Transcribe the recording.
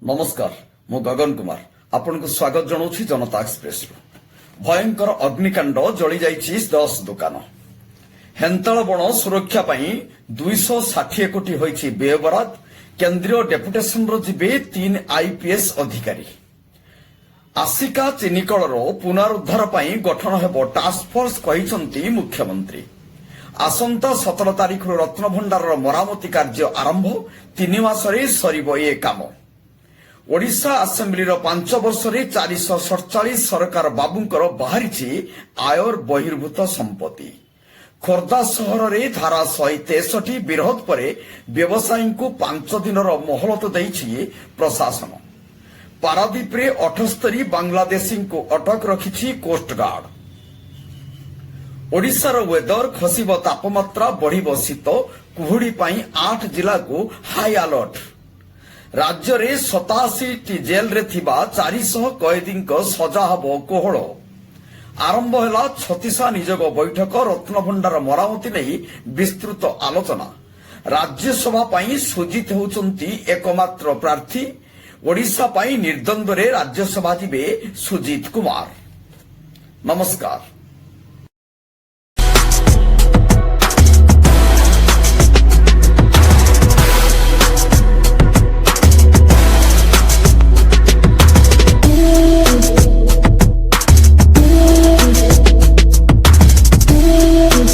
नमस्कार मु गगन कुमार आपण को स्वागत जनाऊँ जनता एक्सप्रेस भयंकर अग्निकांड जली जाइछि 10 दुकान हेंताल बण सुरक्षा पई 260 कोटी होइछि व्ययबराद केंद्रीय डेपुटेशन रो जिबे 3 आईपीएस अधिकारी आसिका चिनिकल पुनरुद्धार पई गठन हेबो टास्क फोर्स कहिसंती मुख्यमंत्री आसंता 17 तारिख रत्नभंडार मरामती कार्य आरंभ 3 मासरे सरिबो ए काम ओडिशा आसेम्बलीर 5 वर्षरे 447 सरकार बाबूंकर बाहरी आयर बहिर्भूत संपत्ति खोर्धा सहर रे धारा 163 विरोध परे व्यवसायी को 5 दिनर मोहलत देइछि प्रशासन पारादीप रे 78 बांग्लादेशी को अटक रखिछि कोस्टगार्ड ओडिशार वेदर खसिब तापमात्रा बढ़िब शीत कुहुड़ी पाई 8 जिला को हाई अलर्ट राज्य रे 87 जेल रे थिबा 400 कैदी सजा हबो कोहଳ आरंभ हैला 36 निजोग बैठक रत्नभंडार मरामती नहीं विस्तृत आलोचना राज्यसभा पाई सुजित होउचंती एकमात्र प्रार्थी ओडिशा पाई निर्द्वंद्व रे राज्यसभा जिबे सुजित कुमार। नमस्कार।